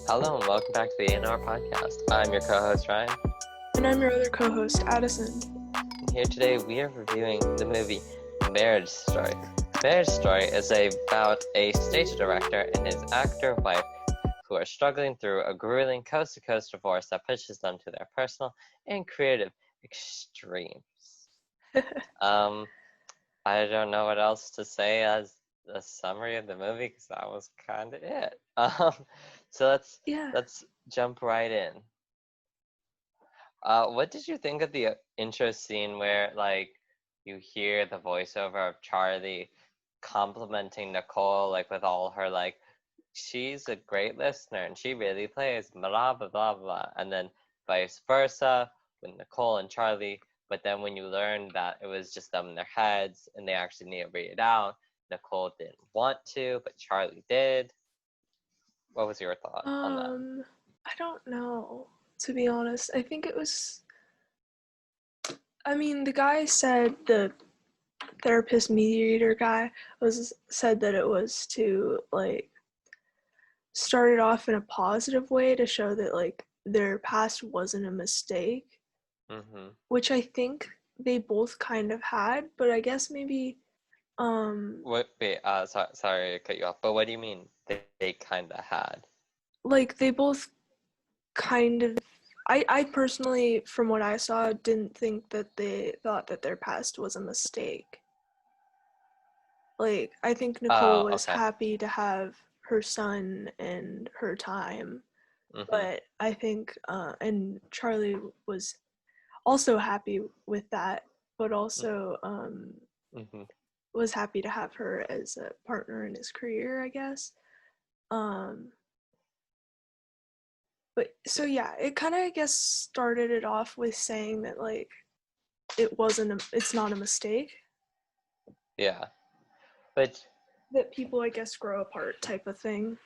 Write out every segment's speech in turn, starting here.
Hello and welcome back to the A&R podcast. I'm your co-host Ryan. And I'm your other co-host, Addison. And here today we are reviewing the movie Marriage Story. Marriage Story is about a stage director and his actor wife who are struggling through a grueling coast-to-coast divorce that pushes them to their personal and creative extremes. I don't know what else to say as a summary of the movie because that was kind of it. So let's jump right in. What did you think of the intro scene where like you hear the voiceover of Charlie complimenting Nicole like with all her like she's a great listener and she really plays blah blah blah blah, and then vice versa with Nicole and Charlie. But then when you learn that it was just them in their heads and they actually need to read it out, Nicole didn't want to, but Charlie did. What was your thought on that? I don't know, to be honest. I think it was, the guy said, the therapist mediator guy said that it was to like start it off in a positive way to show that like their past wasn't a mistake. Which I think they both kind of had, but I guess maybe What? Wait. Sorry to cut you off. But what do you mean they kind of had? like they both kind of. I personally, from what I saw, didn't think that they thought that their past was a mistake. Like, I think Nicole was happy to have her son and her time, but I think, and Charlie was also happy with that, but also was happy to have her as a partner in his career, I guess. But so yeah, it kind of I guess started it off with saying that like it's not a mistake. Yeah, but that people I guess grow apart type of thing.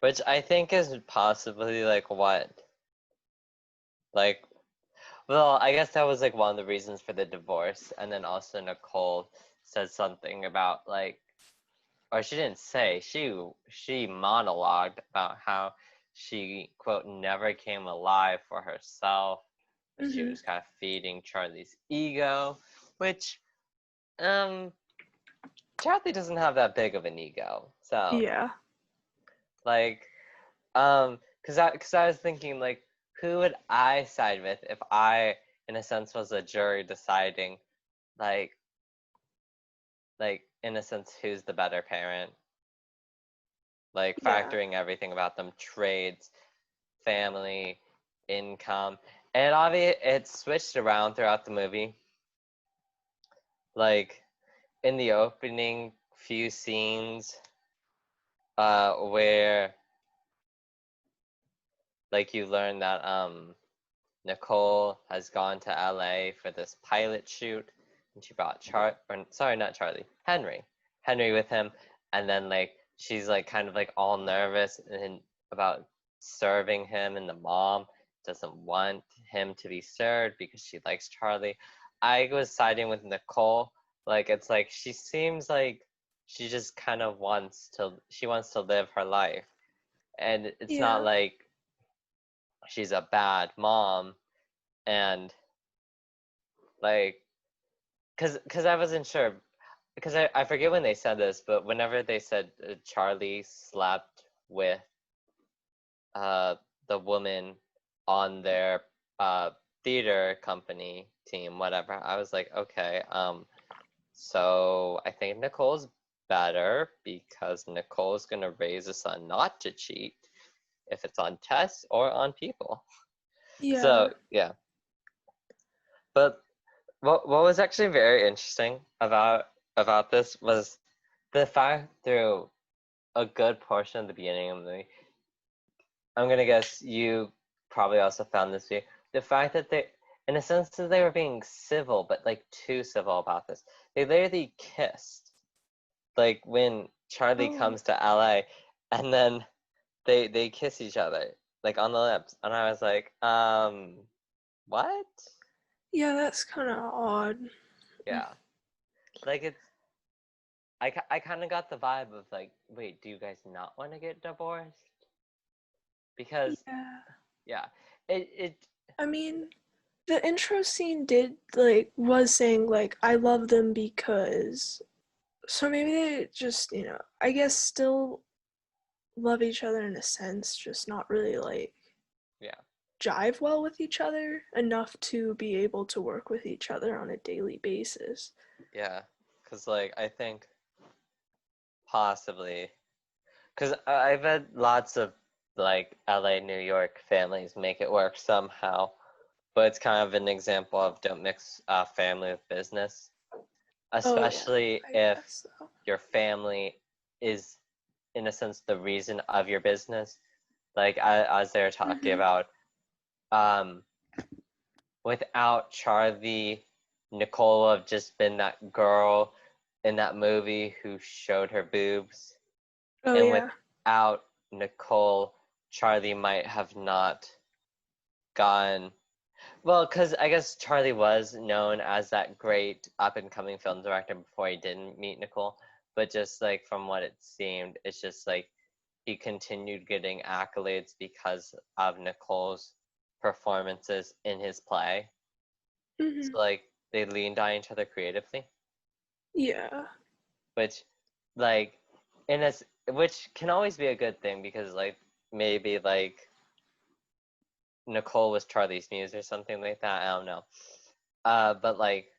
Which I think is possibly like what, like, well, I guess that was like one of the reasons for the divorce, and then also Nicole said something about like, or she didn't say, she monologued about how she quote never came alive for herself, but she was kind of feeding Charlie's ego, which Charlie doesn't have that big of an ego, so yeah, like because I was thinking like who would I side with if I in a sense was a jury deciding like in a sense who's the better parent, like factoring everything about them, trades, family, income, and obviously it switched around throughout the movie. Like in the opening few scenes where like you learn that Nicole has gone to LA for this pilot shoot and she brought Henry with him, and then like she's like kind of like all nervous and about serving him, and the mom doesn't want him to be served because she likes Charlie. I was siding with Nicole. Like it's like she seems like she just kind of wants to live her life, and it's not like she's a bad mom. And like because I wasn't sure, because I forget when they said this, but whenever they said Charlie slept with the woman on their theater company team, whatever, I was like, okay, so I think Nicole's better because Nicole's gonna raise a son not to cheat if it's on tests or on people. So yeah. But what was actually very interesting about this was the fact through a good portion of the beginning of the movie, I'm gonna guess you probably also found this view, the fact that they, in a sense, that they were being civil, but like too civil about this. They literally kissed, like when Charlie comes to LA, and then they kiss each other like on the lips, and I was like, what? Yeah, that's kind of odd. Yeah, like I kind of got the vibe of like, wait, do you guys not want to get divorced? Because Yeah. yeah, it I mean, the intro scene did was saying like I love them because, so maybe they just, I guess still love each other in a sense, just not really like yeah, jive well with each other enough to be able to work with each other on a daily basis. yeah, because like I think possibly because I've had lots of like LA, New York families make it work somehow, but it's kind of an example of don't mix family with business, Oh yeah, especially I if guess so. your family is, in a sense, the reason of your business. Like as they're talking Mm-hmm. about, um, without Charlie, Nicole would have just been that girl in that movie who showed her boobs, Oh and yeah. without Nicole, Charlie might have not gone. Well, because I guess Charlie was known as that great up and coming film director before he didn't meet Nicole, but just like from what it seemed, it's just like he continued getting accolades because of Nicole's performances in his play. Mm-hmm. So like they leaned on each other creatively, Yeah. which like in a which can always be a good thing because like maybe like Nicole was Charlie's muse or something like that. I don't know. But like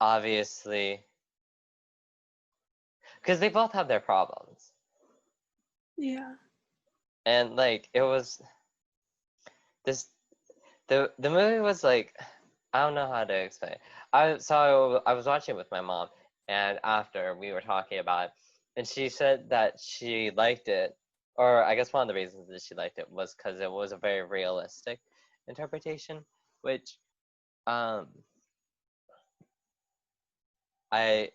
obviously, because they both have their problems, Yeah. and like it was this the movie was like I don't know how to explain it. I was watching it with my mom, and after we were talking about it, and she said that she liked it, or I guess one of the reasons that she liked it was because it was a very realistic interpretation, which um I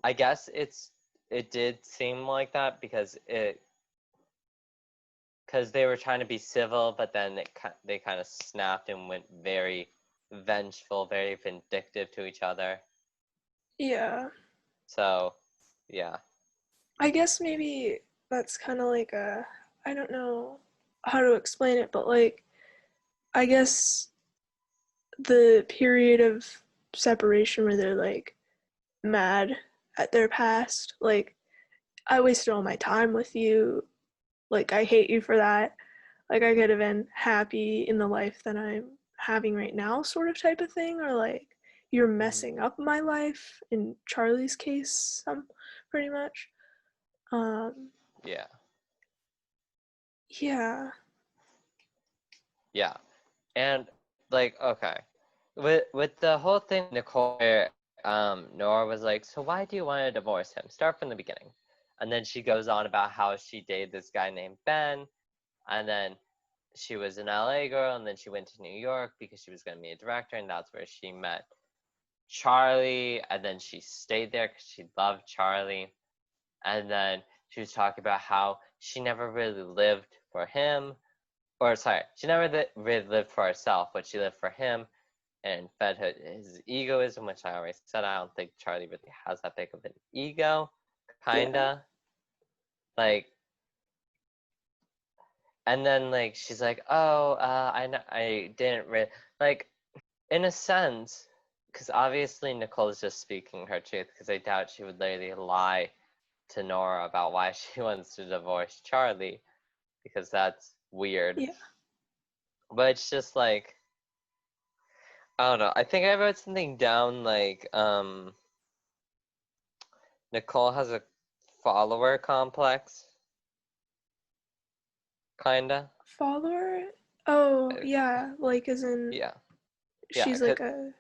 I guess it did seem like that because they were trying to be civil, but then they kind of snapped and went very vengeful, very vindictive to each other. Yeah. So, yeah. I guess maybe that's kind of like a, I don't know how to explain it, but like, I guess the period of separation where they're like mad at their past, like, I wasted all my time with you, like, I hate you for that. Like, I could have been happy in the life that I'm having right now, sort of type of thing, or like, you're Mhm. messing up my life in Charlie's case, pretty much. Um, Yeah. yeah. Yeah. And like, okay. With the whole thing with Nicole where Nora was like, "So why do you want to divorce him? Start from the beginning." And then she goes on about how she dated this guy named Ben, and then she was an LA girl, and then she went to New York because she was going to be a director, and that's where she met Charlie, and then she stayed there because she loved Charlie. And then she was talking about how she never really lived for him, or sorry, she never really lived for herself, but she lived for him and fed his egoism, which I already said I don't think Charlie really has that big of an ego, Yeah. kinda. Like, and then like she's like, oh, I didn't really like, in a sense, because obviously Nicole is just speaking her truth, because I doubt she would literally lie to Nora about why she wants to divorce Charlie, because that's weird. Yeah. But it's just like, I don't know. I think I wrote something down like Nicole has a follower complex, kinda. Follower? Oh, Uh, yeah. Like, as in, Yeah, yeah. she's Cause like a.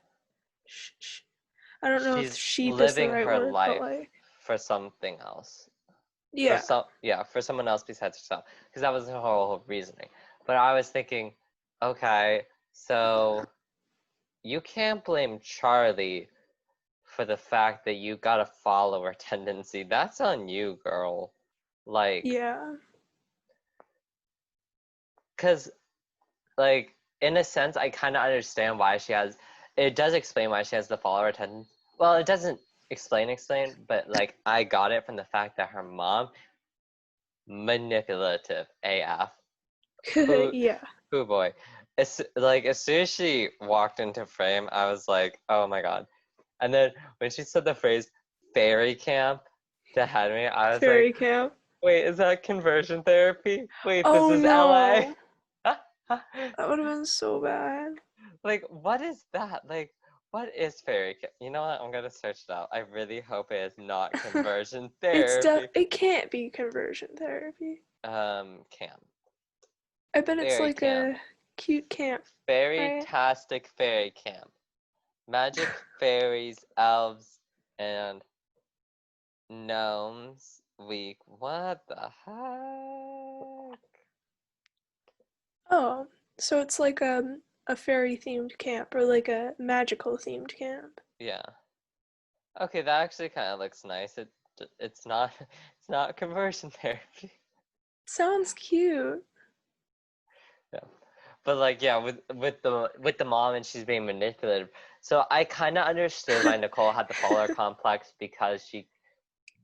I don't know if she's sheep is the living right her word, but life like. for something else, for Yeah. for someone else besides herself, because that was her whole reasoning. But I was thinking, okay, so you can't blame Charlie for the fact that you got a follower tendency. That's on you, girl. Like, Yeah. cause like in a sense, I kind of understand why she has. It does explain why she has the follower tendency. Well, it doesn't. explain, but like I got it from the fact that her mom manipulative AF. Who Yeah. who boy. It's like as soon as she walked into frame, I was like, oh my god. And then when she said the phrase fairy camp to Henry, I was like, Fairy camp. wait, is that conversion therapy? Wait, this Oh is LA. no. That would have been so bad. Like, what is that? Like, what is fairy camp? You know what? I'm gonna search it out. I really hope it is not conversion therapy. It can't be conversion therapy. Camp. I bet it's Fairy like camp. a cute camp, right? Fairy-tastic fairy camp. Magic fairies, elves, and gnomes week. What the heck? Oh, so it's like a fairy themed camp or like a magical themed camp. Yeah. Okay, that actually kind of looks nice. It's not it's not conversion therapy. Sounds cute. Yeah. But like yeah, with the mom and she's being manipulative. So I kind of understood why Nicole had the follower complex because she,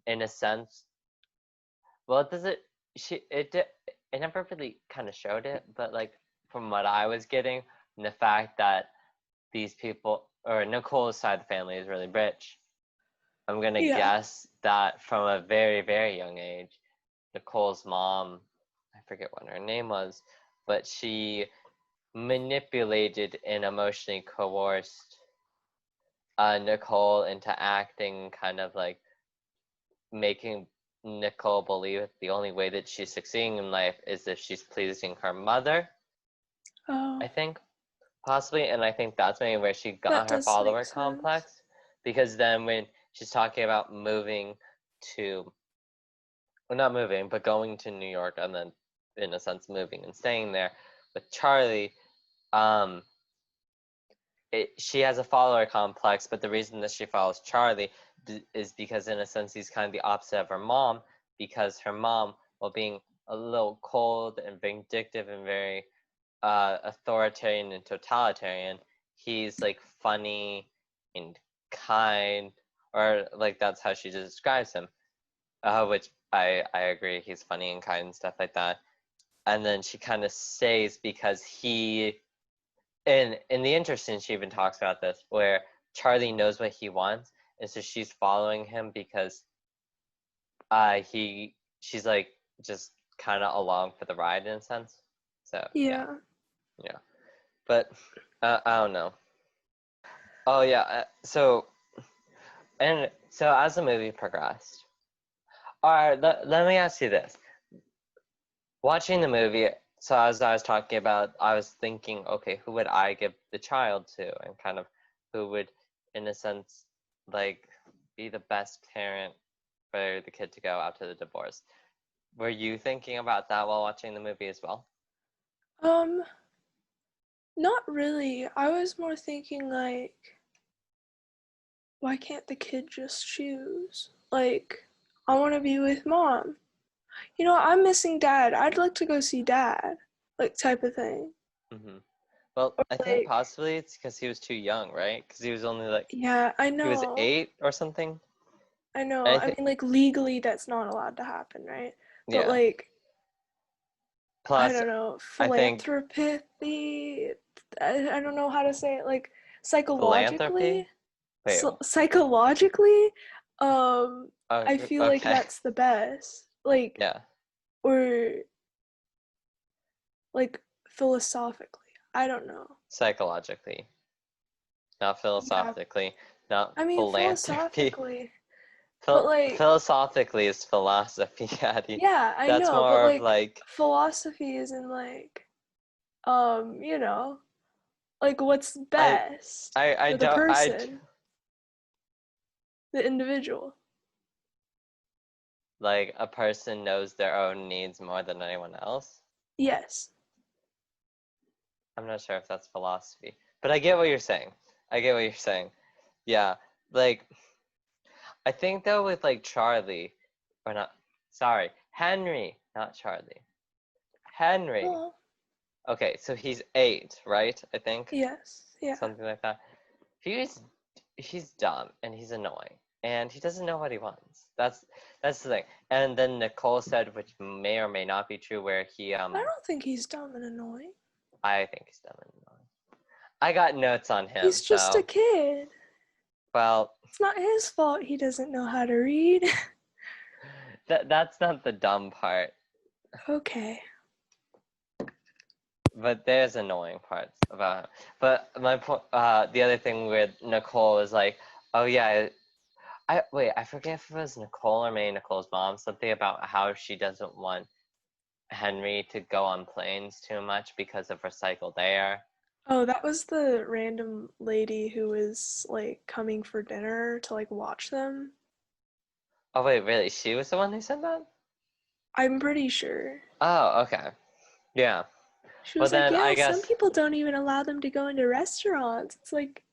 in a sense, well, it doesn't she it never really kind of showed it, but like from what I was getting, and the fact that these people or Nicole's side of the family is really rich, I'm gonna Yeah. guess that from a very very young age, Nicole's mom, I forget what her name was, but she manipulated and emotionally coerced Nicole into acting kind of like making Nicole believe that the only way that she's succeeding in life is if she's pleasing her mother, Oh, I think, possibly. And I think that's maybe where she that got her does make follower sense. complex. Because then when she's talking about moving to, well, not moving, but going to New York and then, in a sense, moving and staying there with Charlie, um, she has a follower complex, but the reason that she follows Charlie is because, in a sense, he's kind of the opposite of her mom, because her mom, while being a little cold and vindictive and very authoritarian and totalitarian, he's like funny and kind, or like that's how she describes him, which I agree, he's funny and kind and stuff like that. And then she kind of stays because he and in the interesting, she even talks about this, where Charlie knows what he wants, and so she's following him because she's like just kind of along for the ride in a sense. So yeah, Yeah. yeah. But I don't know. Oh yeah. So as the movie progressed, all right. Let me ask you this: watching the movie, so as I was talking about, I was thinking, okay, who would I give the child to, and kind of who would, in a sense, like be the best parent for the kid to go after the divorce. Were you thinking about that while watching the movie as well? Um, Not really. I was more thinking like, why can't the kid just choose? Like, I want to be with mom. You know, I'm missing dad. I'd like to go see dad. Like, type of thing. Hmm. Well, Or I think like, possibly it's because he was too young, right? Because he was only like yeah, I he was know. 8 or something. I know. And I I think mean, like, legally, that's not allowed to happen, right? But, yeah. like, I Plus, don't know, I think philanthropy. I don't know how to say it. Like, psychologically, philanthropy. Wait. psychologically, Oh, I feel like okay. that's the best. Like, Yeah. or like philosophically. I don't know. Psychologically, not Yeah, philosophically, not I mean philanthropy. philosophically, but like, Philosophically is philosophy, Addie. yeah, I That's know, but more of like like philosophy isn't like, you know, like what's I best I for the don't person, the individual. like a person knows their own needs more than anyone else. Yes. I'm not sure if that's philosophy, but I get what you're saying. I get what you're saying. Yeah, like I think though with like Charlie, or not, sorry, Henry, not Charlie. Henry. Oh, Okay, so he's 8, right? I think yes. Yeah. something like that. He's he's dumb and he's annoying. and he doesn't know what he wants. That's the thing. And then Nicole said, which may or may not be true, where he I don't think he's dumb and annoying. I think he's dumb and annoying. I got notes on him. He's just so a kid. well, It's not his fault he doesn't know how to read. that's not the dumb part. Okay. But there's annoying parts about him. But my point, the other thing with Nicole is like, oh yeah, I forget if it was Nicole or maybe Nicole's mom, something about how she doesn't want Henry to go on planes too much because of recycled air. Oh, that was the random lady who was like coming for dinner to like watch them. Oh wait, really? She was the one who said that? I'm pretty sure. Oh, okay. Yeah. She Well was like, then yeah, I some guess. people don't even allow them to go into restaurants. It's like,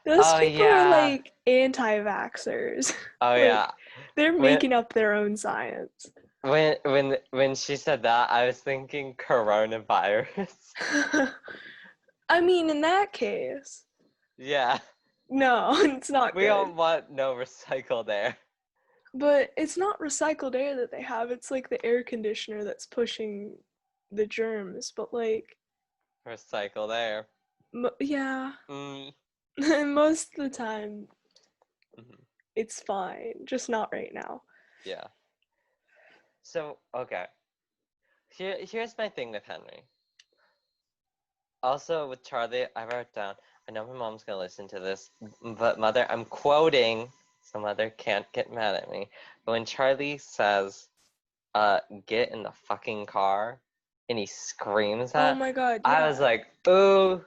those Oh people are yeah. like anti-vaxxers. Oh Like, yeah. they're When making up their own science. when she said that, I was thinking coronavirus. I mean, in that case, Yeah. no, it's not We good. don't want no recycled air. But it's not recycled air that they have. It's like the air conditioner that's pushing the germs. But like, Recycled air. yeah, Mm. most of the time Mhm. it's fine. Just not right now. Yeah. So okay. Here's my thing with Henry. Also with Charlie, I wrote down. I know my mom's gonna listen to this, but mother, I'm quoting, so mother can't get mad at me. But when Charlie says, get in the fucking car," and he screams Oh that, my god, I was yeah. like, ooh,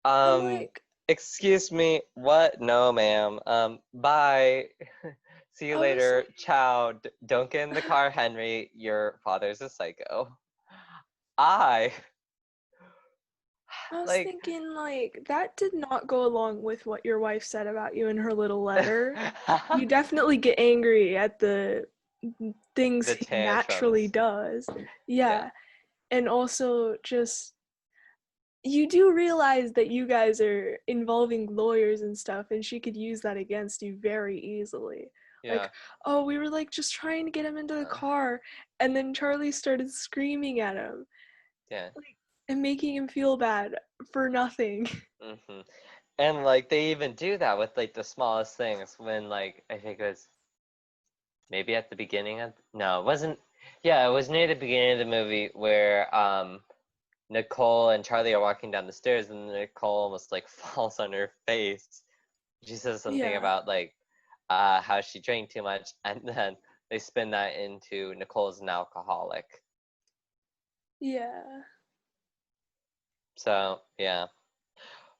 I'm like, excuse me, what? No, ma'am. Bye. See you I was later. like, Ciao. Don't get in the car, Henry. Your father's a psycho. I I was like. thinking, like, that did not go along with what your wife said about you in her little letter. You definitely get angry at the things The he naturally tantrums. does. Yeah. Yeah. And also, just, you do realize that you guys are involving lawyers and stuff, and she could use that against you very easily. Yeah. Like, oh, we were like just trying to get him into the Uh, car, and then Charlie started screaming at him, yeah. like, and making him feel bad for nothing. hmm And like they even do that with like the smallest things when like I think it was maybe at the beginning of no, it wasn't yeah, it was near the beginning of the movie where Nicole and Charlie are walking down the stairs and Nicole almost like falls on her face. She says something Yeah. about like how she drank too much and then they spin that into Nicole's an alcoholic. Yeah. So yeah.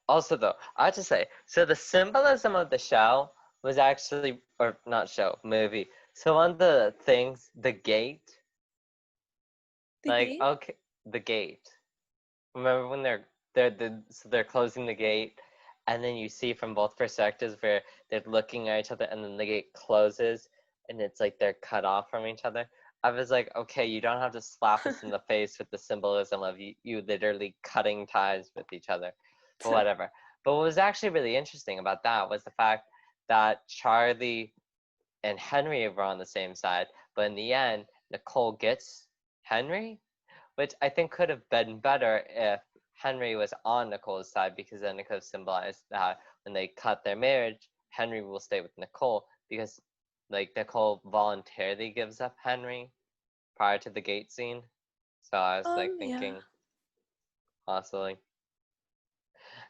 Also, though, I have to say, so the symbolism of the show was actually, or not show, movie. So one of the things, the gate, The like gate? okay, the gate. Remember when they're closing the gate, and then you see from both perspectives where they're looking at each other, and then the gate closes, and it's like they're cut off from each other. I was like, okay, you don't have to slap us in the face with the symbolism of you literally cutting ties with each other, but whatever. But what was actually really interesting about that was the fact that Charlie and Henry were on the same side, but in the end, Nicole gets Henry, which I think could have been better if Henry was on Nicole's side because then it could have symbolized that when they cut their marriage, Henry will stay with Nicole because like Nicole voluntarily gives up Henry prior to the gate scene. So I was like Yeah. thinking possibly.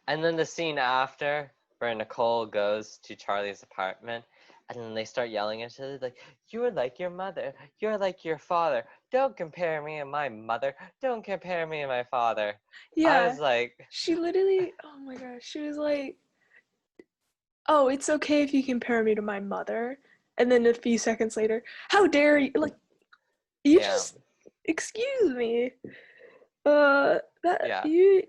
And then the scene after where Nicole goes to Charlie's apartment and then they start yelling at each other like, "You're like your mother. You're like your father. Don't compare me and my mother. Don't compare me and my father." I Yeah. was like, She literally, oh my gosh, she was like, oh, it's okay if you compare me to my mother. And then a few seconds later, how dare you? Like, you yeah, just, excuse me. That, yeah. you,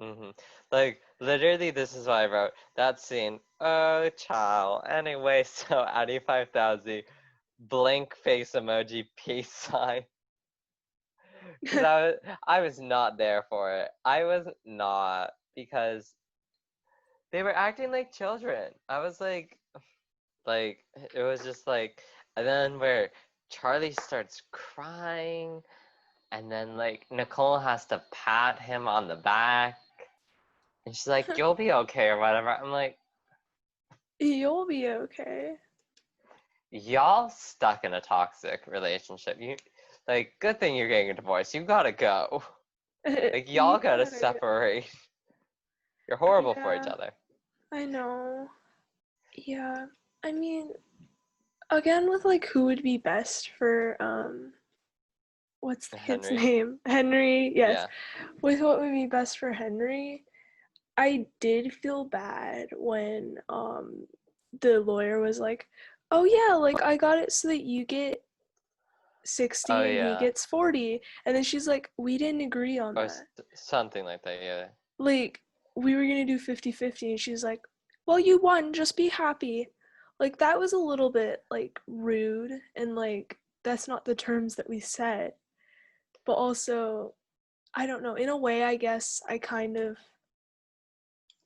hmm Like literally, this is what I wrote. That scene. Oh, child. Anyway, so Addy 5000 blank face emoji peace sign. Because I was not there for it. I was not because they were acting like children. I was like, Like, it was just like, and then where Charlie starts crying, and then like Nicole has to pat him on the back, and she's like, "You'll be okay," or whatever. I'm like, You'll be okay. y'all stuck in a toxic relationship. You, like, good thing you're getting a divorce. You gotta go. Like, You y'all gotta gotta, separate. You're horrible for each yeah, other. I know. Yeah, I mean, again with like who would be best for what's the kid's Henry. name? Henry. Yes. Yeah. With what would be best for Henry, I did feel bad when the lawyer was like, "Oh yeah, like I got it so that you get Oh 60 and he yeah. gets 40." And then she's like, "We didn't agree on Or that. something like that. Yeah. Like we were going to do 50-50." And she's like, "Well, you won, just be happy." Like that was a little bit like rude and like that's not the terms that we set. But also, I don't know, in a way I guess I kind of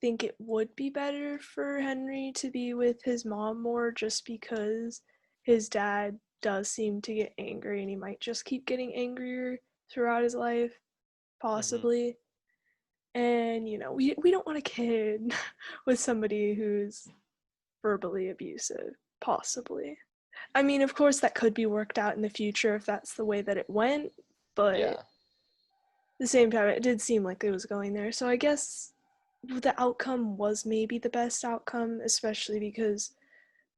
think it would be better for Henry to be with his mom more just because his dad does seem to get angry and he might just keep getting angrier throughout his life, Mhm. possibly. And you know, we don't want a kid with somebody who's verbally abusive, possibly. I mean, of course that could be worked out in the future if that's the way that it went, but at Yeah. the same time it did seem like it was going there. So I guess the outcome was maybe the best outcome, especially because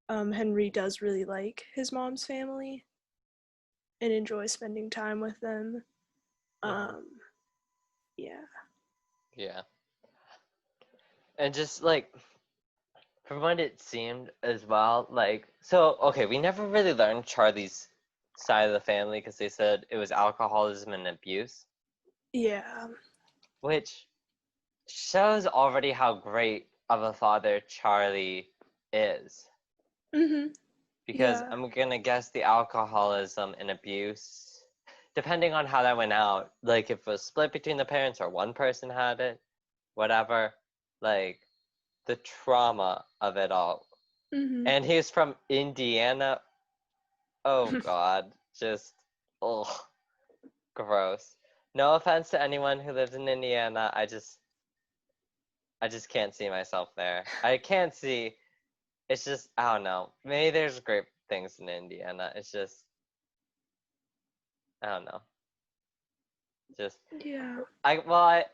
Henry does really like his mom's family and enjoys spending time with them. Mhm. Um, yeah. Yeah. And just like from what it seemed as well, like, so okay, we never really learned Charlie's side of the family because they said it was alcoholism and abuse, Yeah. which shows already how great of a father Charlie is. Mhm. Because Yeah. I'm gonna guess the alcoholism and abuse, depending on how that went out, like if it was split between the parents or one person had it, whatever, like the trauma of it all. Mhm. And he's from Indiana. Oh God, just ugh, gross. No offense to anyone who lives in Indiana. I just can't see myself there. I can't see. It's just I don't know. Maybe there's great things in Indiana. It's just I don't know. Just Yeah. I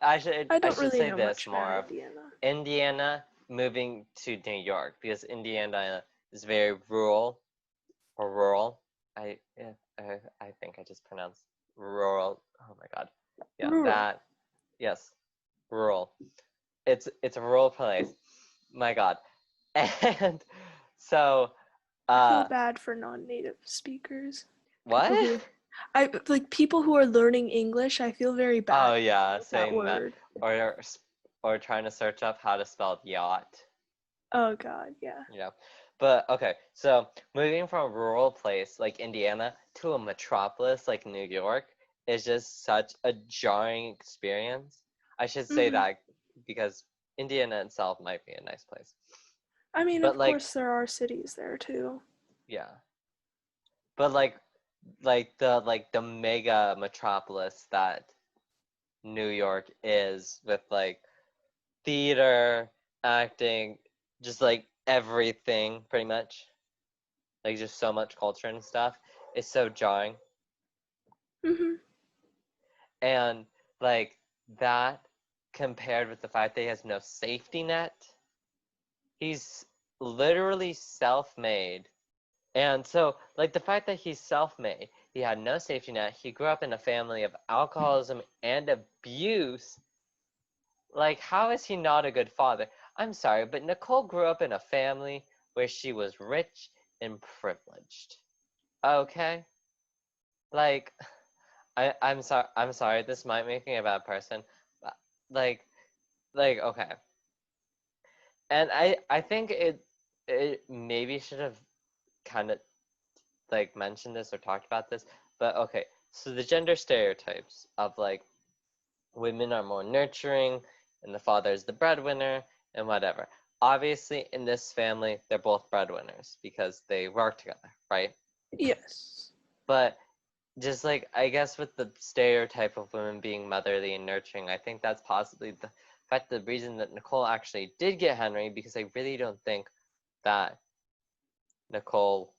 I don't should really say know this much about more of Indiana. Indiana moving to New York because Indiana is very rural or rural. Yeah, I think I just pronounced rural. Oh my God. Yeah, Rural. that yes, rural. It's a rural place. My God. And so I feel uh bad for non-native speakers. People what? who I like people who are learning English. I feel very bad Oh yeah, with that saying that word. or or trying to search up how to spell yacht. Oh god, yeah. Yeah. But okay, so moving from a rural place like Indiana to a metropolis like New York is just such a jarring experience. I should say Mhm. that because Indiana itself might be a nice place. I mean, But of like, course there are cities there too. yeah. But like the mega metropolis that New York is with like theater, acting, just like everything pretty much. Like just so much culture and stuff. It's so jarring. Mhm. And like that compared with the fact that he has no safety net, he's literally self-made. And so like the fact that he's self-made, he had no safety net, he grew up in a family of alcoholism and abuse. Like how is he not a good father? I'm sorry, but Nicole grew up in a family where she was rich and privileged. Okay? Like I'm sorry, this might make me a bad person. But like okay. And I think it maybe should have kind of like mentioned this or talked about this, but okay. So the gender stereotypes of like women are more nurturing and the father is the breadwinner and whatever. obviously in this family, they're both breadwinners because they work together, right? Yes. But just like, I guess with the stereotype of women being motherly and nurturing, I think that's possibly the reason that Nicole actually did get Henry, because I really don't think that Nicole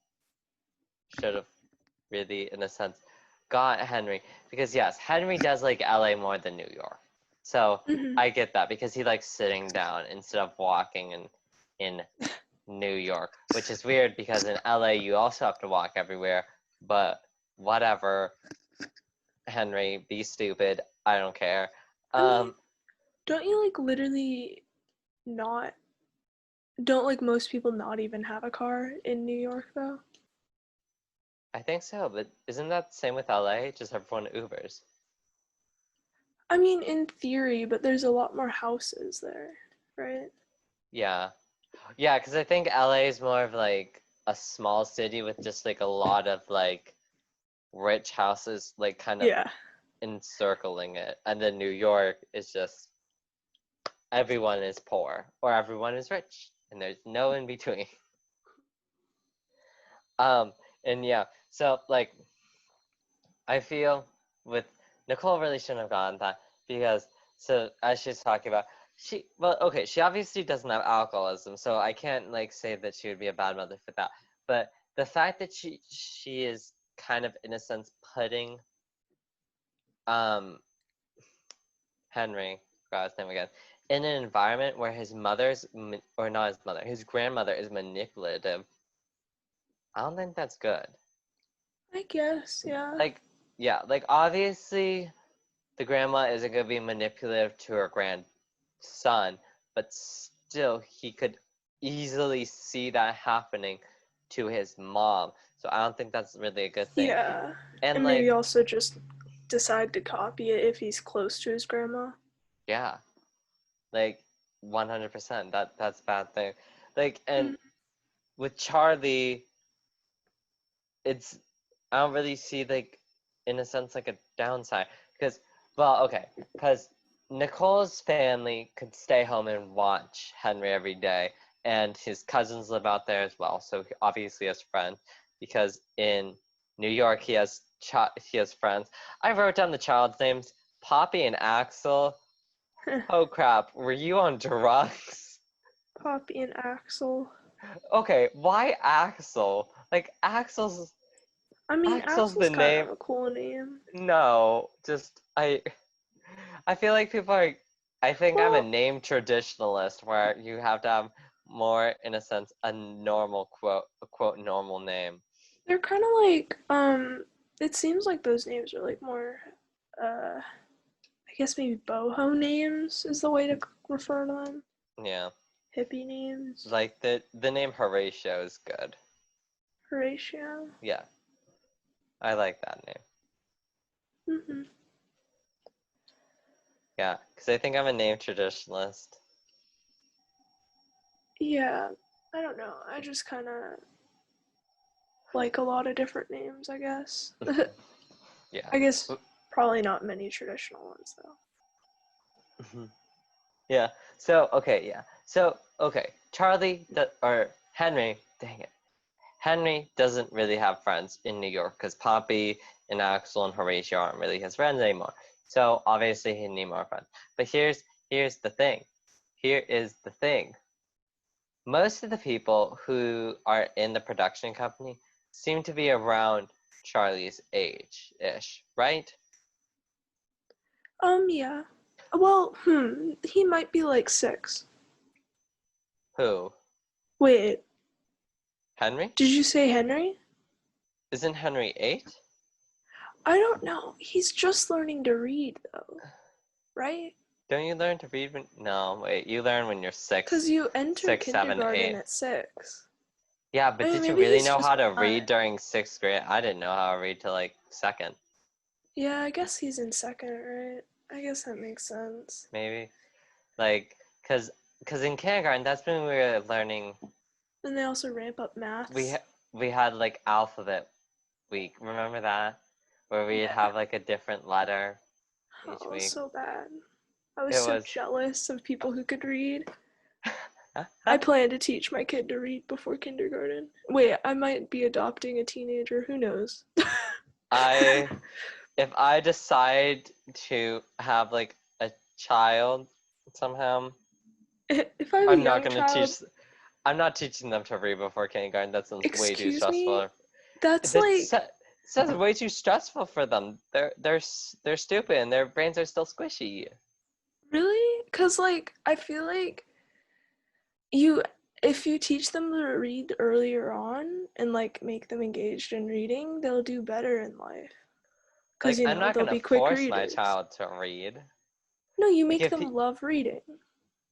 should have really, in a sense, got Henry. Because yes, Henry does like LA more than New York. So Mm-hmm. I get that, because he likes sitting down instead of walking in New York, which is weird because in LA you also have to walk everywhere, but whatever. Henry, be stupid. I don't care. I mean, don't you like literally not don't like most people not even have a car in New York though? I think so, but isn't that the same with LA? Just everyone Ubers. I mean, in theory, but there's a lot more houses there, right? Yeah. Yeah, because I think LA is more of like a small city with just like a lot of like rich houses, like kind of Yeah. encircling it. And then New York is just everyone is poor or everyone is rich, and there's no in between. Um, and yeah, so like I feel with Nicole really shouldn't have gotten that, because so as she's talking about, she obviously doesn't have alcoholism, so I can't like say that she would be a bad mother for that. But the fact that she is kind of in a sense putting um Henry, forgot his name again, in an environment where or not his mother, his grandmother is manipulative. I don't think that's good. I guess, yeah. Like, yeah, like obviously the grandma isn't going to be manipulative to her grandson, but still, he could easily see that happening to his mom. So I don't think that's really a good thing. Yeah. And And maybe like, also just decide to copy it if he's close to his grandma. yeah, like 100%. That's a bad thing. Like, and Mm. with Charlie, it's I don't really see like in a sense like a downside, because well, okay, because Nicole's family could stay home and watch Henry every day, and his cousins live out there as well, so he obviously has friends, because in New York he has friends. I wrote down the child's names: Poppy and Axel. Oh crap, were you on drugs? Poppy and Axel. Okay, why Axel? Like I mean, Axel's the Axel's kind name. of a cool name. No, just I feel like people are I think I'm a Well, name traditionalist where you have to have more, in a sense, a quote normal name. they're kind of like, it seems like those names are like more, I guess maybe boho names is the way to refer to them. Yeah. Hippie names. Like the name Horatio is good. Horatio. Yeah. I like that name. Hmm. Yeah, because I think I'm a name traditionalist. Yeah, I don't know. I just kind of like a lot of different names, I guess. Yeah. I guess probably not many traditional ones, though. Yeah. So, okay, yeah. So, okay, or Henry, dang it. Henry doesn't really have friends in New York because Poppy and Axel and Horatio aren't really his friends anymore. So obviously he need more friends. But here's the thing. Here is the thing. Most of the people who are in the production company seem to be around Charlie's age-ish, right? Yeah. Well, he might be like 6. Who? Wait, Henry? did you say Henry? Isn't Henry 8? I don't know. He's just learning to read, though, right? Don't you learn to read when... No, wait, you learn when you're Because 6, you enter 6, 7, kindergarten 8. at 6. Yeah, I but mean, did you maybe really he's know just how to not. read during 6th grade? I didn't know how to read till like 2nd, Yeah, I guess he's in 2nd, right? I guess that makes sense. maybe. Like, cause in kindergarten, that's when we were learning. And they also ramp up We maths. ha- we had like alphabet week. Remember that? Where we'd Yeah. have like a different letter Oh, each it was week. so bad. I was It so was jealous of people who could read. I plan to teach my kid to read before kindergarten. Wait, I might be adopting a teenager. Who knows? If I decide to have like a child somehow, If I have a I'm not young gonna child, teach. I'm not teaching them to read before kindergarten. That sounds way too excuse me, stressful. that's That's like, sounds way too stressful for them. They're stupid and their brains are still squishy. really? Because, like, I feel like you, if you teach them to read earlier on and, like, make them engaged in reading, they'll do better in life. Because, Like you I'm know, not they'll gonna be quick force my readers. child to read. No, you Like make if them love reading.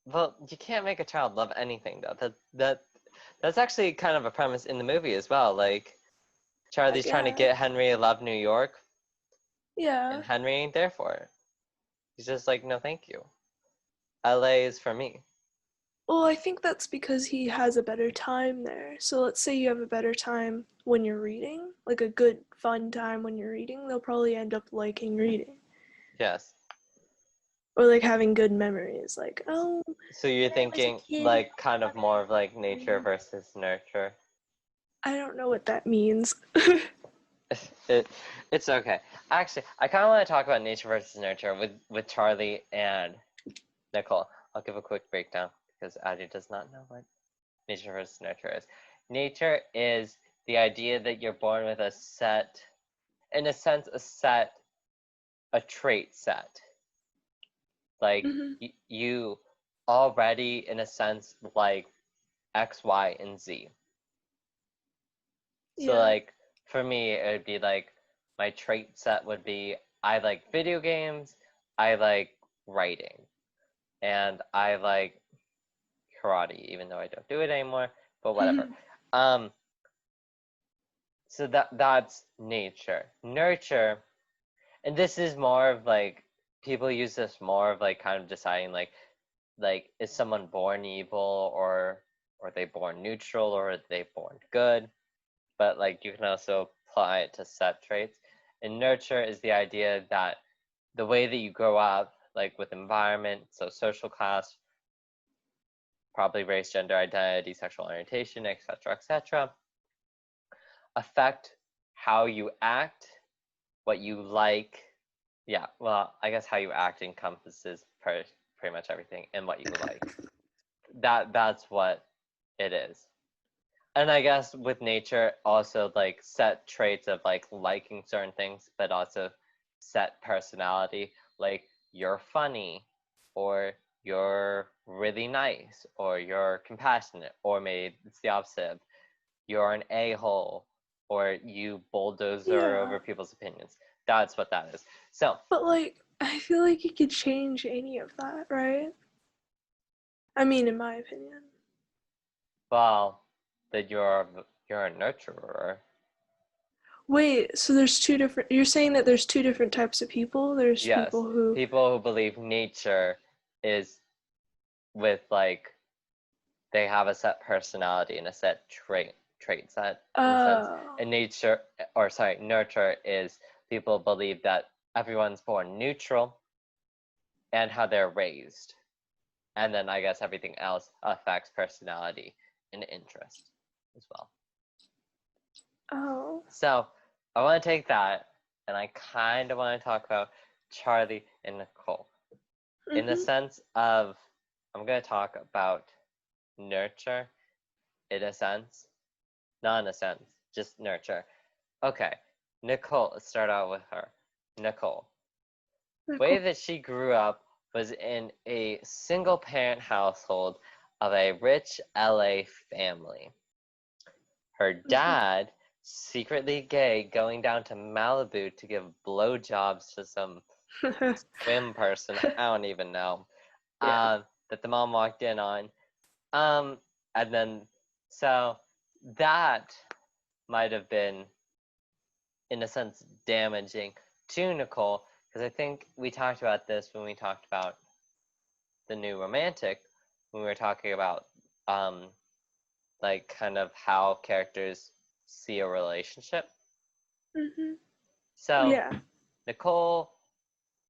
well, you can't make a child love anything though. That's actually kind of a premise in the movie as well. Like I Charlie's trying to guess. get Henry to love New York, and Yeah. Henry ain't there for it. He's just like, no, thank you. LA is for me. Well, I think that's because he has a better time there. So let's say you have a better time when you're reading, like a good, fun time when you're reading, they'll probably end up liking reading. Yes. Or like having good memories. Like, oh, So you're when I was a thinking kid, like kind of more of like nature reading. versus nurture. I don't know what that means. It, it's okay. Actually, I kind of want to talk about nature versus nurture with Charlie and Nicole. I'll give a quick breakdown because Azhy does not know what nature versus nurture is. Nature is the idea that you're born with a set, in a sense, a trait set. Like Hmm. you already, in a sense, like X, Y, and Z. So Yeah. like for me, it would be like my trait set would be I like video games, I like writing, and I like karate, even though I don't do it anymore. But whatever. Um, so that's nature. Nurture, and this is more of like people use this more of like kind of deciding like is someone born evil or are they born neutral or are they born good? But like you can also apply it to set traits. And nurture is the idea that the way that you grow up, like with environment, so social class, probably race, gender identity, sexual orientation, etc., affect how you act, what you like. Yeah, well, I guess how you act encompasses pretty much everything and what you like. That's what it is. And I guess with nature also like set traits of like liking certain things, but also set personality, like you're funny or you're really nice or you're compassionate or maybe it's the opposite. You're an a-hole or you bulldozer Yeah. over people's opinions. That's what that is. So, But like, I feel like you could change any of that, right? I mean, in my opinion. well, that you're a nurturer. Wait, so there's two different, you're saying that there's two different types of people? There's people Yes, who, people who believe nature is with like they have a set personality and a set trait set in a sense. oh, And nature or sorry, nurture is people believe that everyone's born neutral and how they're raised. And then I guess everything else affects personality and interest as well. oh. So I want to take that and I kind of want to talk about Charlie and Nicole in the Mm-hmm. sense of I'm going to talk about nurture in a sense, not in a sense, just nurture. Okay, Nicole, let's start out with her. Nicole, way Nicole. that she grew up was in a single parent household of a rich LA family. Her dad, secretly gay, going down to Malibu to give blowjobs to some Mm-hmm. swim person, I don't even know, Yeah. that the mom walked in on. Um, and then, so that might have been, in a sense, damaging to Nicole, because I think we talked about this when we talked about the new romantic, when we were talking about, um, like, kind of how characters see a relationship. Mm-hmm. So, Yeah. Nicole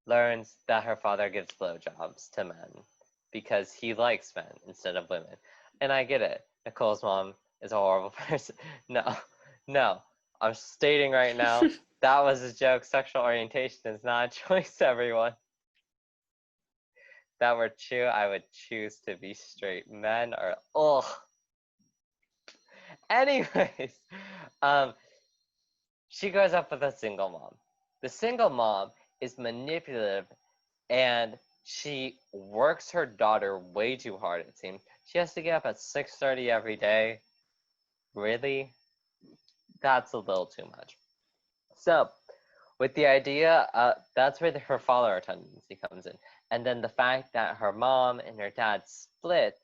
learns that her father gives blowjobs to men because he likes men instead of women. And I get it. Nicole's mom is a horrible person. No, no. I'm stating right now, that was a joke. Sexual orientation is not a choice, everyone. If that were true, I would choose to be straight. Men are, ugh. Anyways, um, she grows up with a single mom. The single mom is manipulative and she works her daughter way too hard, it seems. She has to get up at 6:30 every day. Really? That's a little too much. So, with the idea, that's where her follower tendency comes in. And then the fact that her mom and her dad split,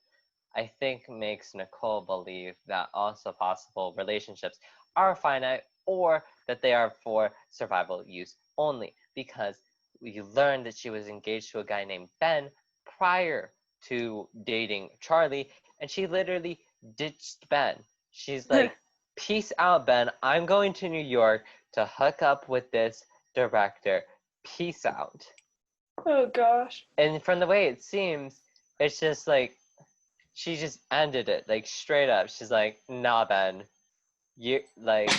I think makes Nicole believe that also possible relationships are finite or that they are for survival use only. Because we learned that she was engaged to a guy named Ben prior to dating Charlie, and she literally ditched Ben. She's like, peace out, Ben. I'm going to New York to hook up with this director. Peace out. Oh gosh. And from the way it seems, it's just like she just ended it, like straight up. She's like, nah, Ben. You like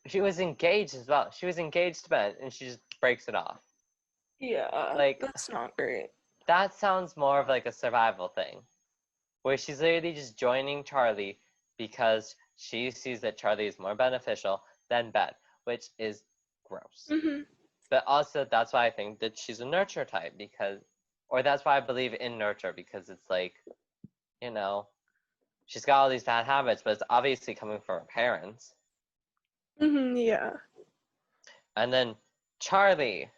she was engaged as well. She was engaged to Ben and she just breaks it off. Yeah, Like that's not great. that sounds more of like a survival thing. Where she's literally just joining Charlie because she sees that Charlie is more beneficial than Ben, which is gross. Mm-hmm. But also, that's why I think that she's a nurture type because, or that's why I believe in nurture because it's like, you know, she's got all these bad habits, but it's obviously coming from her parents. Mm-hmm, yeah. And then Charlie,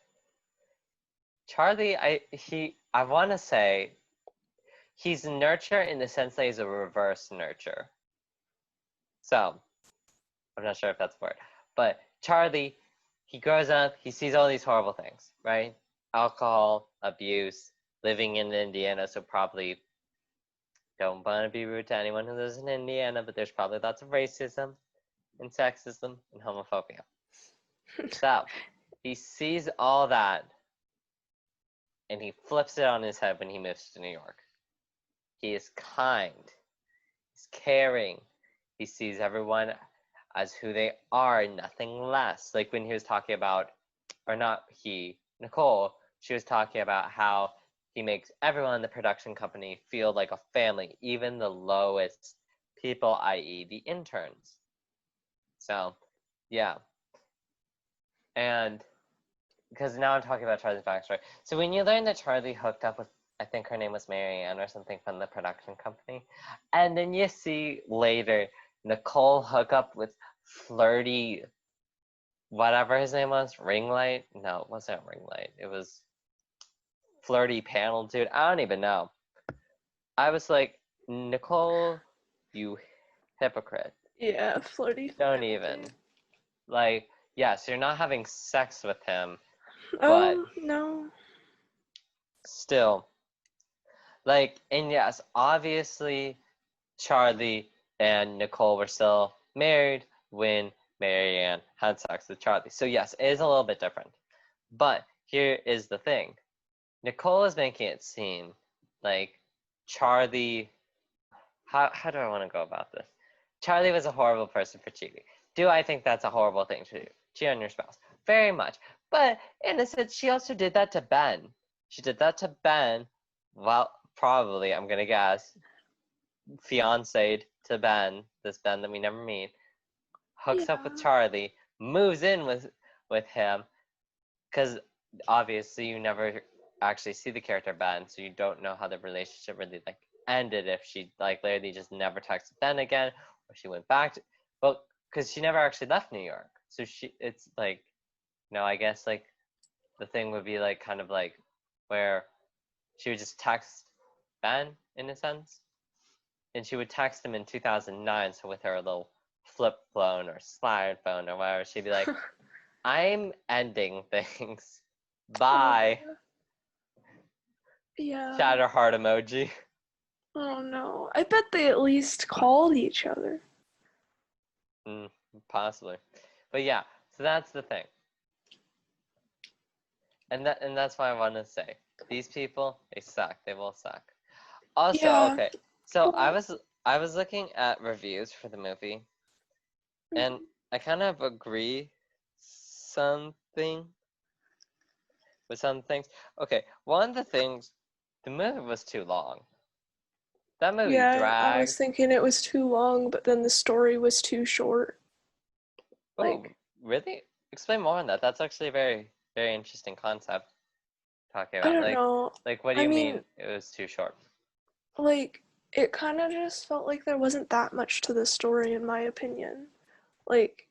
I want to say he's nurture in the sense that he's a reverse nurture. So, I'm not sure if that's a word. But Charlie, he grows up, he sees all these horrible things, right? Alcohol, abuse, living in Indiana, so probably don't want to be rude to anyone who lives in Indiana, but there's probably lots of racism and sexism and homophobia. So, he sees all that and he flips it on his head when he moves to New York. He is kind, he's caring, he sees everyone as who they are, nothing less. Like when he was talking about, or not he, Nicole, she was talking about how he makes everyone in the production company feel like a family, even the lowest people, i.e., the interns. So, yeah. And because now I'm talking about Charlie's backstory. So when you learn that Charlie hooked up with, I think her name was Marianne or something from the production company, and then you see later Nicole hook up with flirty, whatever his name was, Ringlight? No, it wasn't Ringlight. It was flirty panel dude. I don't even know. I was like, Nicole, you hypocrite. Yeah, flirty. Don't even. Like, yes, you're not having sex with him, but Oh, no. still. Like, and yes, obviously, Charlie and Nicole were still married when Marianne had sex with Charlie. So, yes, it is a little bit different. But here is the thing Nicole is making it seem like Charlie. How do I want to go about this? Charlie was a horrible person for cheating. Do I think that's a horrible thing to do? Cheat on your spouse. Very much. But in a sense, she also did that to Ben. She did that to Ben. Well, probably, I'm going to guess, fiancéed to Ben, this Ben that we never meet, hooks up with Charlie, moves in with him, because obviously you never actually see the character Ben, so you don't know how the relationship really like ended. If she like literally just never texted Ben again, or she went back to, well, because she never actually left New York, so it's like, I guess like the thing would be like kind of like where she would just text Ben in a sense, and she would text him in 2009. So with her little flip phone or slide phone or whatever, she'd be like, "I'm ending things. Bye." Yeah. Shatter heart emoji. Oh no. I bet they at least called each other. Possibly, but yeah. So that's the thing, and that's why I want to say these people, they suck. They will suck. Also, Yeah. okay. So Well, I was looking at reviews for the movie, and mhm. I kind of agree something with some things. Okay, one of the things, the movie was too long. That movie Yeah, I was dragged. thinking it was too long, but then the story was too short. Oh, Like, really? Explain more on that. That's actually a very, very interesting concept talking I about. don't know. Like what do I you mean, mean it was too short? like, it kind of just felt like there wasn't that much to the story, in my opinion. Like,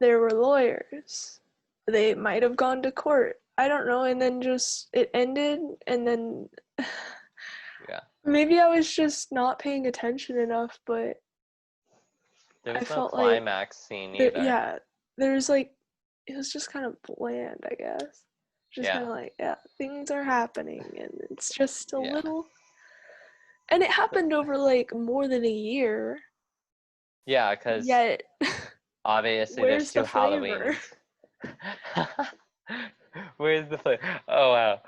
there were lawyers. They might have gone to court. I don't know, and then just it ended, and then Yeah. maybe I was just not paying attention enough, but There I was no felt like climax scene there, either. yeah, there was like it was just kind of bland, I guess. Just kind Yeah. of like, yeah, things are happening, and it's just a Yeah. little, and it happened over like more than a year. Yeah, because Yet, obviously there's where's the two flavor? Halloweens. Where's the flavor? Oh wow.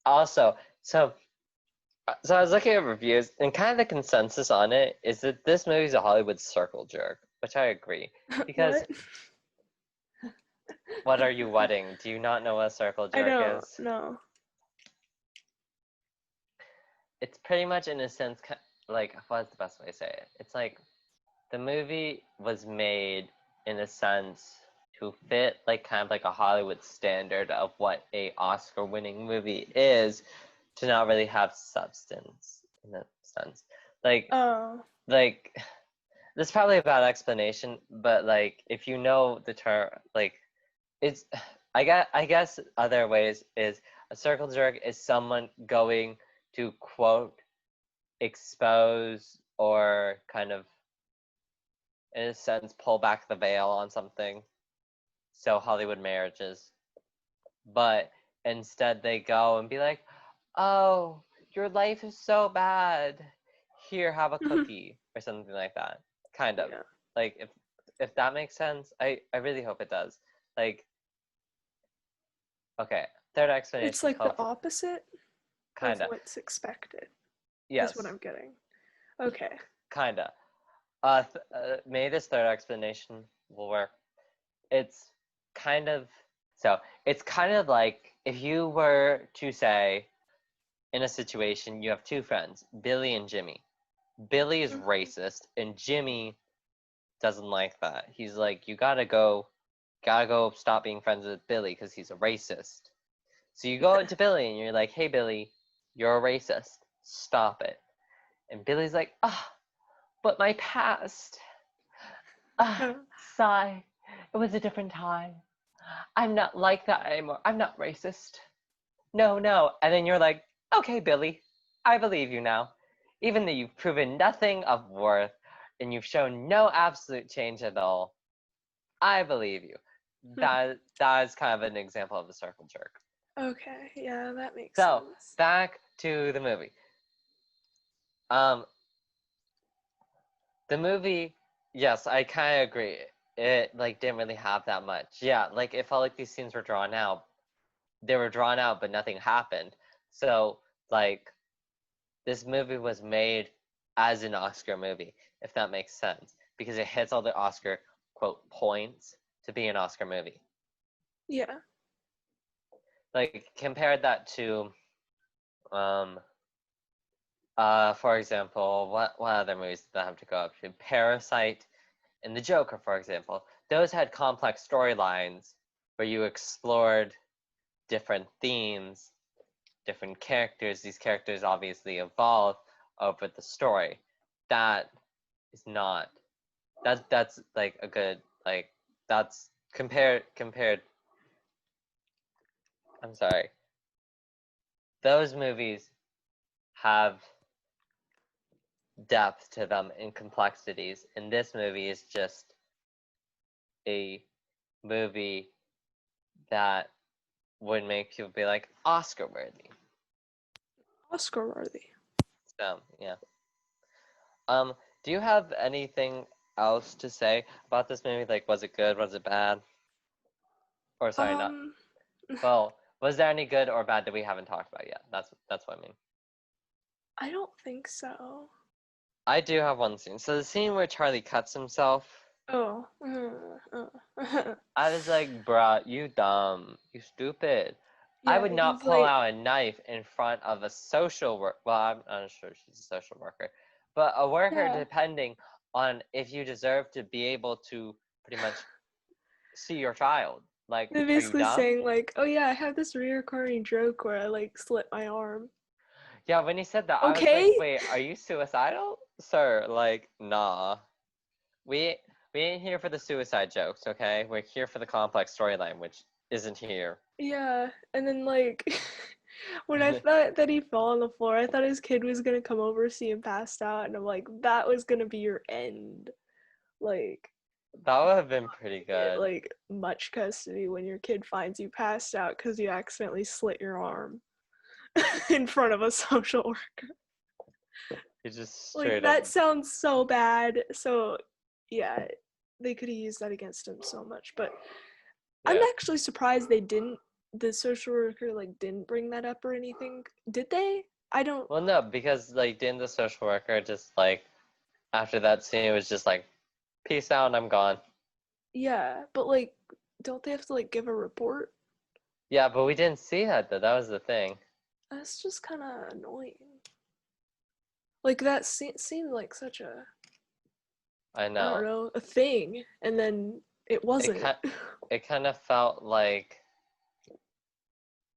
Also, so I was looking at reviews, and kind of the consensus on it is that this movie's a Hollywood circle jerk, which I agree. Because What? what are you wedding? Do you not know what a circle I jerk don't is? know. It's pretty much in a sense, like, what's the best way to say it? It's like the movie was made in a sense to fit like kind of like a Hollywood standard of what a Oscar-winning movie is, to not really have substance in a sense. Like Oh, like this is probably a bad explanation, but like if you know the term, like it's I guess other ways is a circle jerk is someone going to quote expose or kind of in a sense pull back the veil on something. So Hollywood marriages, but instead they go and be like, "Oh, your life is so bad. Here, have a cookie," or something like that. Kind of. yeah. Like if that makes sense, I really hope it does. Like, okay, third It's explanation, like the hopefully, opposite of kinda. what's expected, is what Yes, I'm getting. Okay. kinda. Maybe this third explanation will work. It's kind of so it's kind of like if you were to say in a situation you have two friends, Billy and Jimmy. Billy is Mhm. racist and Jimmy doesn't like that. He's like, you gotta go stop being friends with Billy because he's a racist. So you go Yeah. into Billy and you're like, hey Billy, you're a racist. Stop it. And Billy's like, ah, but my past. Ah, sigh. It was a different time. I'm not like that anymore. I'm not racist. No, no. And then you're like, okay, Billy, I believe you now. Even though you've proven nothing of worth and you've shown no absolute change at all, I believe you. That is kind of an example of a circle jerk. Okay, yeah, that makes So sense. back to the movie. Um, the movie, yes, I kind of agree. It like didn't really have that much. Yeah, like it felt like these scenes were drawn out. They were drawn out, but nothing happened. So like this movie was made as an Oscar movie, if that makes sense, because it hits all the Oscar quote points to be an Oscar movie. Yeah. Like compared that to um for example, what other movies did that have to go up to? Parasite and The Joker, for example. Those had complex storylines where you explored different themes, different characters. These characters obviously evolve over the story. That is not that's like a good like that's compared I'm sorry. Those movies have depth to them and complexities, and this movie is just a movie that would make people be like Oscar worthy. Oscar worthy. So yeah. Um, do you have anything else to say about this movie? Like, was it good? Was it bad? Or sorry, not. Um, Well, was there any good or bad that we haven't talked about yet? That's what I mean. I don't think so. I do have one scene. So the scene where Charlie cuts himself, Oh. I was like, bruh, you dumb, you stupid. I Yeah, would not he's pull like, out a knife in front of a social work. Well, I'm not sure she's a social worker, but a worker, yeah. depending on if you deserve to be able to pretty much see your child. Like, They're are you basically dumb? saying like, oh yeah, I have this recurring joke where I like slit my arm. Yeah, when he said that, I was like, Okay. wait, are you suicidal, sir? Like, nah. We we ain't here for the suicide jokes, okay? We're here for the complex storyline, which isn't here. Yeah, and then like when I thought that he fell on the floor, I thought his kid was gonna come over, see him passed out, and I'm like, that was gonna be your end. Like, That would have been pretty get good. like much custody when your kid finds you passed out because you accidentally slit your arm in front of a social worker. He just Like straight up, that sounds so bad. So yeah, they could have used that against him so much. But I'm yeah. actually surprised they didn't. The social worker like didn't bring that up or anything. Did they? I don't. Well, no, because like didn't the social worker just like after that scene it was just like, peace out, I'm gone. Yeah, but like, don't they have to like give a report? Yeah, but we didn't see that though. That was the thing. That's just kind of annoying. Like that seemed like such a, I I don't know. know, a thing, and then it It wasn't. kind it kind of felt like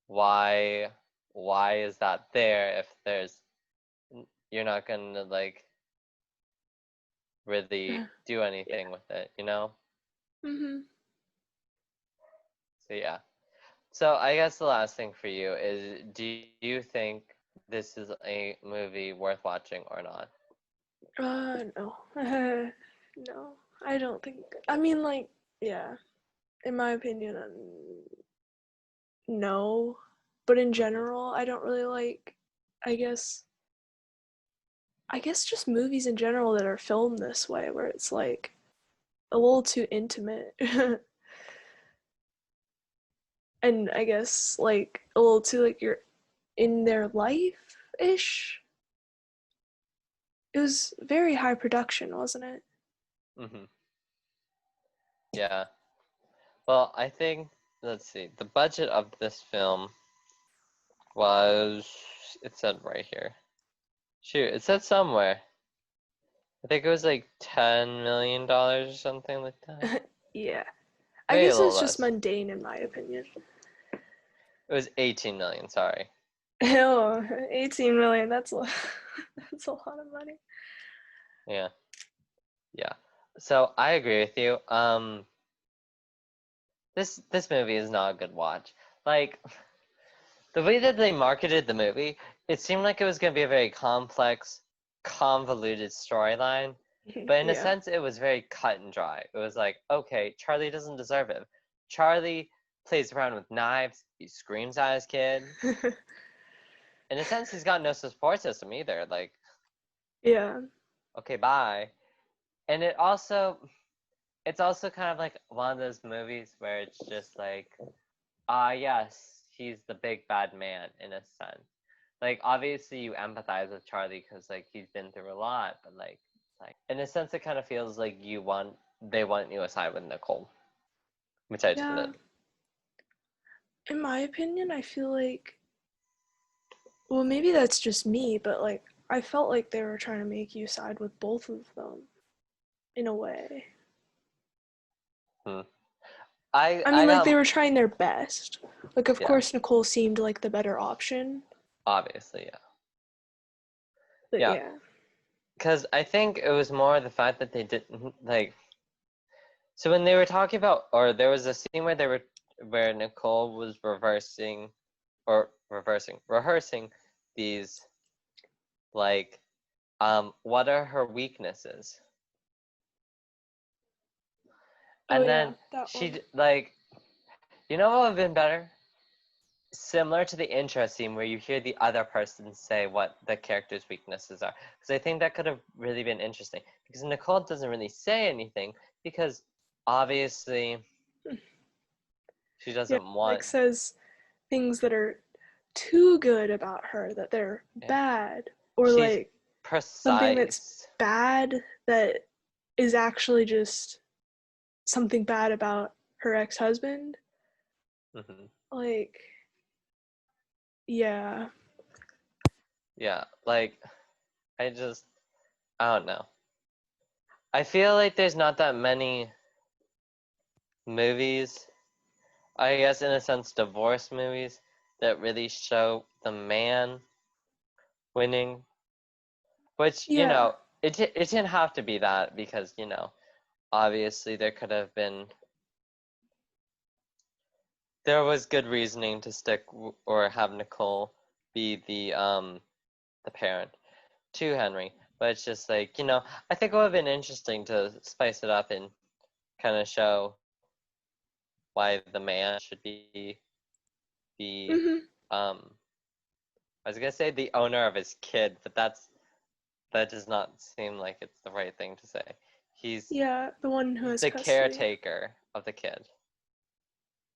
why why is that there if there's you're not gonna like really do Yeah. anything with it, you know? Mhm. So yeah. So I guess the last thing for you is, do you think this is a movie worth watching or not? No. No. I don't think. I mean, like, yeah. In my opinion, no. But in Hmm. general, I don't really like. I guess. I guess just movies in general that are filmed this way, where it's like a little too intimate, and I guess like a little too like you're in their life ish. It was very high production, wasn't it? Hmm. Yeah. Well, I think, let's see, the budget of this film was, it said right here. Shoot, it said somewhere. I think it was like $10 million or something like that. Yeah. I Maybe a guess little it's just less. mundane in my opinion. It was 18 million, sorry. Oh, 18 million, that's a that's a lot of money. Yeah. Yeah. So I agree with you. This movie is not a good watch. Like, the way that they marketed the movie, it seemed like it was going to be a very complex, convoluted storyline. But in a Yeah. sense, it was very cut and dry. It was like, okay, Charlie doesn't deserve it. Charlie plays around with knives. He screams at his kid. In a sense, he's got no support system either. Like, Yeah. okay, bye. And it's also kind of like one of those movies where it's just like, yes, he's the big bad man in a sense. Like obviously you empathize with Charlie because like he's been through a lot, but like in a sense it kind of feels like they want you aside with Nicole, which I Yeah. didn't. In my opinion, I feel like, well, maybe that's just me, but like I felt like they were trying to make you side with both of them in a way. Hmm. I I mean, like they got were trying their best. Like, of yeah, course, Nicole seemed like the better option, obviously yeah, but yeah, yeah. because I think it was more the fact that they didn't like. So when they were talking about, or there was a scene where where Nicole was rehearsing these like what are her weaknesses, Oh and yeah, then that one. like, you know what would have been better, similar to the intro scene where you hear the other person say what the character's weaknesses are, because I think that could have really been interesting, because Nicole doesn't really say anything because obviously she Yeah, doesn't like want. says things that are too good about her that they're Yeah, bad. or she's like something that's precise. bad that is actually just something bad about her ex-husband. Mm-hmm. Like, yeah. Yeah, like I don't know. I feel like there's not that many movies, I guess in a sense divorce movies, that really show the man winning. Which, Yeah. it didn't have to be that because, obviously there was good reasoning to stick or have Nicole be the parent to Henry. But it's just like, I think it would have been interesting to spice it up and kind of show why the man should be the Mhm. I was gonna say the owner of his kid, but that does not seem like it's the right thing to say. He's Yeah, the one who he's has the custody. caretaker of the kid.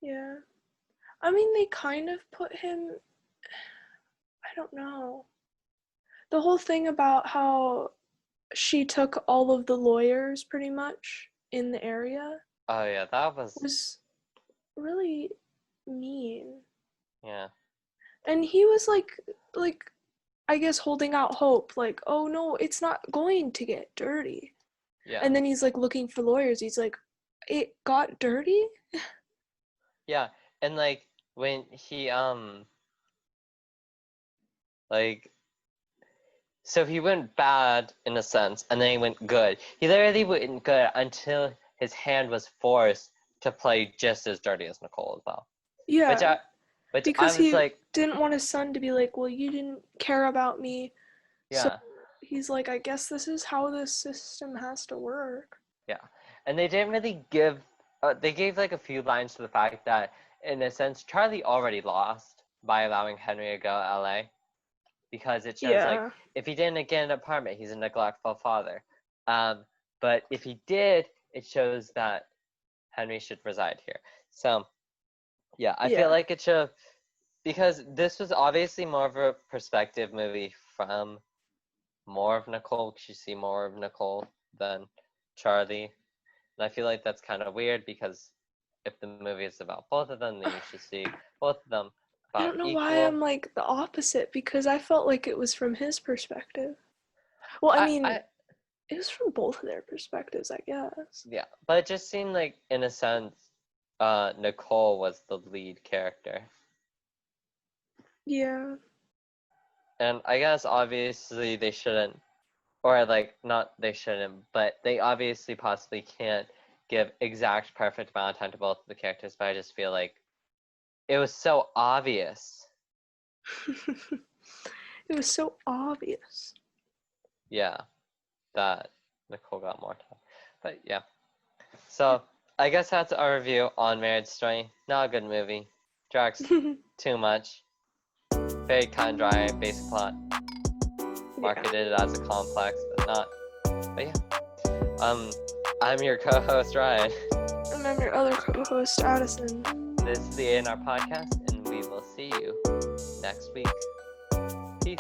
Yeah. I mean, they kind of put him, I don't know. The whole thing about how she took all of the lawyers pretty much in the area Oh yeah, that was was really mean. yeah. And he was like I guess holding out hope like, "Oh no, it's not going to get dirty." Yeah. And then he's like looking for lawyers. He's like, "It got dirty?" Yeah. And like when he like so he went bad in a sense and then he went good. He literally went good until his hand was forced to play just as dirty as Nicole as well. Which Yeah, I which I because was he like, didn't want his son to be like, "Well, you didn't care about me." So yeah. he's like, "I guess this is how this system has to work." Yeah, and they didn't really give. They gave like a few lines to the fact that, in a sense, Charlie already lost by allowing Henry to go to LA because it shows like Yeah. if he didn't get an apartment, he's a neglectful father. Um, but if he did, it shows that Henry should reside here. So yeah, I feel Yeah. like it should because this was obviously more of a perspective movie from more of Nicole. You see more of Nicole than Charlie. And I feel like that's kind of weird because if the movie is about both of them, then you should see both of them I about don't know why I'm equal. like the opposite because I felt like it was from his perspective. Well, I mean, I it was from both of their perspectives, I guess. yeah, but it just seemed like in a sense, Nicole was the lead character, Yeah. and I guess obviously they shouldn't, or like not they shouldn't, but they obviously possibly can't give exact perfect amount of time to both of the characters. But I just feel like it was so obvious. It was so obvious. Yeah, that Nicole got more time. But yeah. So I guess that's our review on Marriage Story. Not a good movie. Drags too much. Very kind, dry, basic plot. Yeah. Marketed as a complex, but not. But yeah. I'm your co-host Ryan. And I'm your other co-host, Addison. This is the A&R podcast, and we will see you next week. Peace.